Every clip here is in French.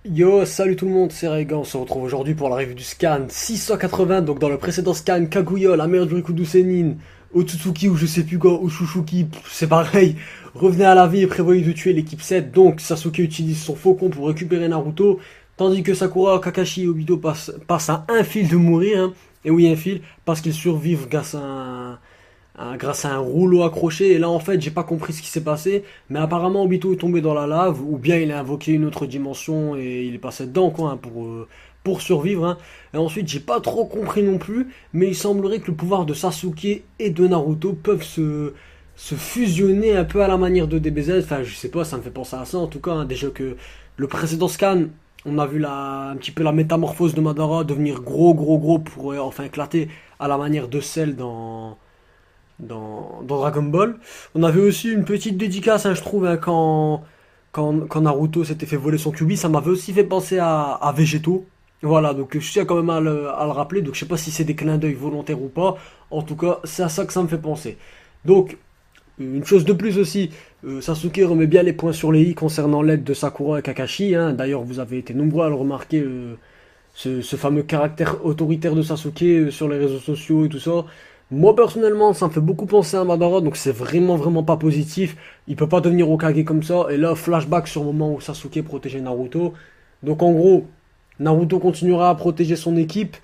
Yo, salut tout le monde, c'est Raiga, on se retrouve aujourd'hui pour la review du scan 680, donc dans le précédent scan, Kaguya, la mère du Rikudo Senin, Otsutsuki ou je sais plus quoi, Ushushuki, c'est pareil, revenez à la vie et prévoyez de tuer l'équipe 7, donc Sasuke utilise son faucon pour récupérer Naruto, tandis que Sakura, Kakashi et Obito passent à un fil de mourir, hein. Et oui un fil, parce qu'ils survivent grâce à un rouleau accroché. Et là, en fait, j'ai pas compris ce qui s'est passé. Mais apparemment, Obito est tombé dans la lave, ou bien il a invoqué une autre dimension et il est passé dedans, quoi, hein, pour survivre, hein. Et ensuite, j'ai pas trop compris non plus. Mais il semblerait que le pouvoir de Sasuke et de Naruto peuvent se fusionner un peu à la manière de DBZ. Enfin, je sais pas, ça me fait penser à ça en tout cas, hein. Déjà que le précédent scan. On a vu un petit peu la métamorphose de Madara devenir gros, gros, gros pour enfin éclater à la manière de Cell dans Dragon Ball. On avait aussi une petite dédicace, hein, je trouve, hein, quand Naruto s'était fait voler son Kyuubi, ça m'avait aussi fait penser à Végéto. Voilà, donc je tiens quand même à le rappeler, donc je sais pas si c'est des clins d'œil volontaires ou pas, en tout cas, c'est à ça que ça me fait penser. Donc, une chose de plus aussi, Sasuke remet bien les points sur les i concernant l'aide de Sakura et Kakashi, hein. D'ailleurs, vous avez été nombreux à le remarquer, ce fameux caractère autoritaire de Sasuke sur les réseaux sociaux et tout ça. Moi personnellement, ça me fait beaucoup penser à Madara, donc c'est vraiment vraiment pas positif. Il peut pas devenir Hokage comme ça. Et là, flashback sur le moment où Sasuke protégeait Naruto. Donc en gros, Naruto continuera à protéger son équipe.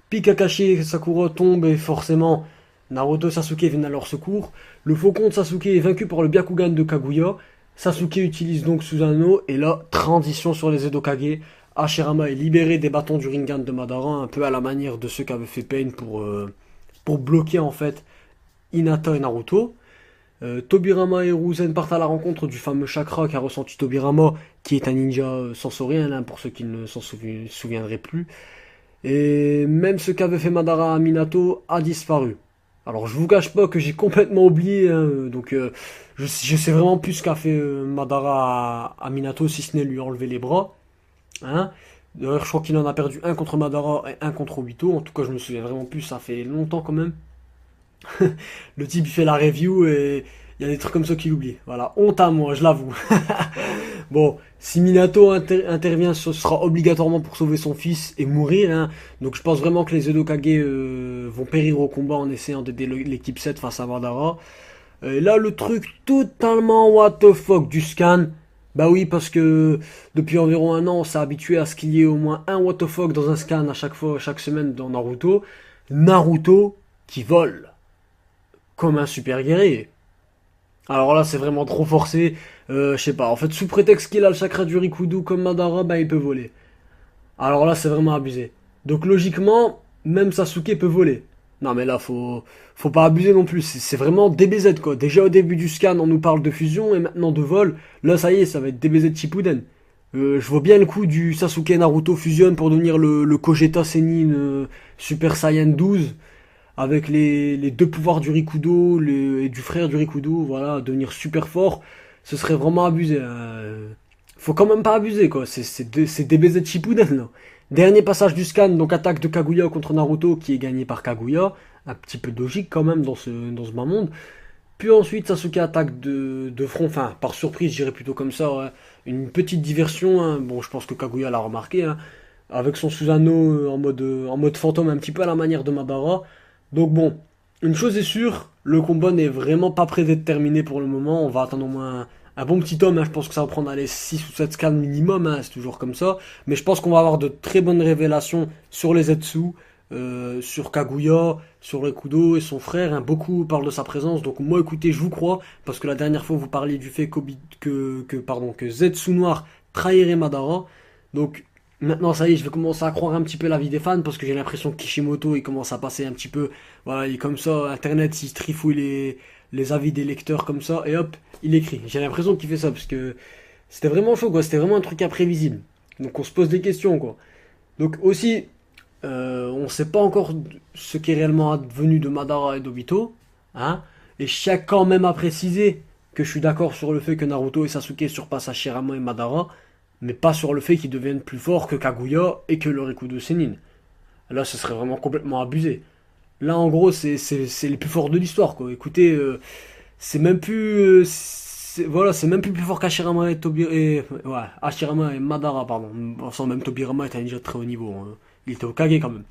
Puis Kakashi et Sakura tombent et forcément, Naruto et Sasuke viennent à leur secours. Le faucon de Sasuke est vaincu par le Byakugan de Kaguya. Sasuke utilise donc Susanoo et là, transition sur les Edokage. Hashirama est libéré des bâtons du Rinnegan de Madara, un peu à la manière de ceux qu'avait fait Pain pour bloquer en fait Hinata et Naruto. Tobirama et Ruzen partent à la rencontre du fameux chakra qu'a ressenti Tobirama, qui est un ninja sensoriel, hein, pour ceux qui ne s'en souviendraient plus. Et même ce qu'avait fait Madara à Minato a disparu. Alors je vous cache pas que j'ai complètement oublié, hein, donc je sais vraiment plus ce qu'a fait Madara à Minato, si ce n'est lui enlever les bras. Hein. D'ailleurs, je crois qu'il en a perdu un contre Madara et un contre Obito. En tout cas, je me souviens vraiment plus, ça fait longtemps quand même. Le type il fait la review et il y a des trucs comme ça qu'il oublie. Voilà, honte à moi, je l'avoue. Bon, si Minato intervient, ce sera obligatoirement pour sauver son fils et mourir, hein. Donc je pense vraiment que les Edo Kage vont périr au combat en essayant d'aider l'équipe 7 face à Madara. Et là, le truc totalement what the fuck du scan. Bah oui, parce que depuis environ un an, on s'est habitué à ce qu'il y ait au moins un what the fuck dans un scan à chaque fois, chaque semaine dans Naruto. Naruto qui vole comme un super guerrier. Alors là, c'est vraiment trop forcé. Je sais pas. En fait, sous prétexte qu'il a le chakra du Rikudo comme Madara, bah il peut voler. Alors là, c'est vraiment abusé. Donc logiquement, même Sasuke peut voler. Non mais là, faut pas abuser non plus. C'est vraiment DBZ quoi. Déjà au début du scan, on nous parle de fusion et maintenant de vol. Là, ça y est, ça va être DBZ Shippuden. Je vois bien le coup du Sasuke Naruto fusionne pour devenir le Kogeta Sennin Super Saiyan 12 avec les deux pouvoirs du Rikudo et du frère du Rikudo, voilà, devenir super fort. Ce serait vraiment abusé, hein. Faut quand même pas abuser quoi, c'est DBZ Shippuden là. Dernier passage du scan, donc attaque de Kaguya contre Naruto qui est gagné par Kaguya. Un petit peu de logique quand même dans ce bas monde. Puis ensuite Sasuke attaque de front, enfin par surprise je dirais plutôt comme ça, ouais. Une petite diversion, hein. Bon je pense que Kaguya l'a remarqué, hein. Avec son Susanoo en mode fantôme un petit peu à la manière de Madara. Donc bon, une chose est sûre, le combat n'est vraiment pas prêt d'être terminé pour le moment. On va attendre au moins un bon petit tome, hein. Je pense que ça va prendre les 6 ou 7 scans minimum, hein. C'est toujours comme ça. Mais je pense qu'on va avoir de très bonnes révélations sur les Zetsu, sur Kaguya, sur Rikudo et son frère, hein. Beaucoup parlent de sa présence, donc moi écoutez, je vous crois, parce que la dernière fois vous parliez du fait que Zetsu Noir trahirait Madara. Donc maintenant, ça y est, je vais commencer à croire un petit peu la vie des fans parce que j'ai l'impression que Kishimoto il commence à passer un petit peu. Voilà, il est comme ça, Internet, il trifouille les avis des lecteurs comme ça et hop, il écrit. J'ai l'impression qu'il fait ça parce que c'était vraiment chaud quoi, c'était vraiment un truc imprévisible. Donc on se pose des questions quoi. Donc aussi, on sait pas encore ce qui est réellement advenu de Madara et d'Obito, hein. Et je tiens quand même à préciser que je suis d'accord sur le fait que Naruto et Sasuke surpassent Hashirama et Madara, mais pas sur le fait qu'ils deviennent plus forts que Kaguya et que le Rikudo Sennin. Là, ce serait vraiment complètement abusé. Là, en gros, c'est les plus forts de l'histoire, quoi. Écoutez, c'est même plus. voilà, c'est même plus fort qu'Hashirama et ouais, Hashirama et Madara, pardon. Sans même Tobirama était déjà de très haut niveau, hein. Il était au Kage quand même.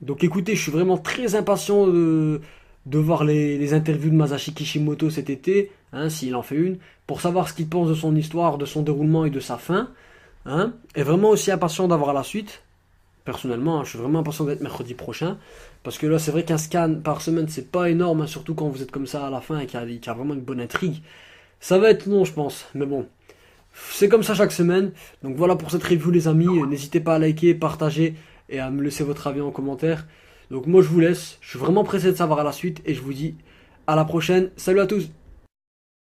Donc écoutez, je suis vraiment très impatient de voir les interviews de Masashi Kishimoto cet été, hein, s'il en fait une, pour savoir ce qu'il pense de son histoire, de son déroulement et de sa fin. Hein, et vraiment aussi impatient d'avoir la suite. Personnellement, hein, je suis vraiment impatient d'être mercredi prochain. Parce que là, c'est vrai qu'un scan par semaine, c'est pas énorme, hein, surtout quand vous êtes comme ça à la fin et qu'il y a vraiment une bonne intrigue. Ça va être long, je pense. Mais bon, c'est comme ça chaque semaine. Donc voilà pour cette review, les amis. N'hésitez pas à liker, partager et à me laisser votre avis en commentaire. Donc moi, je vous laisse. Je suis vraiment pressé de savoir à la suite et je vous dis à la prochaine. Salut à tous!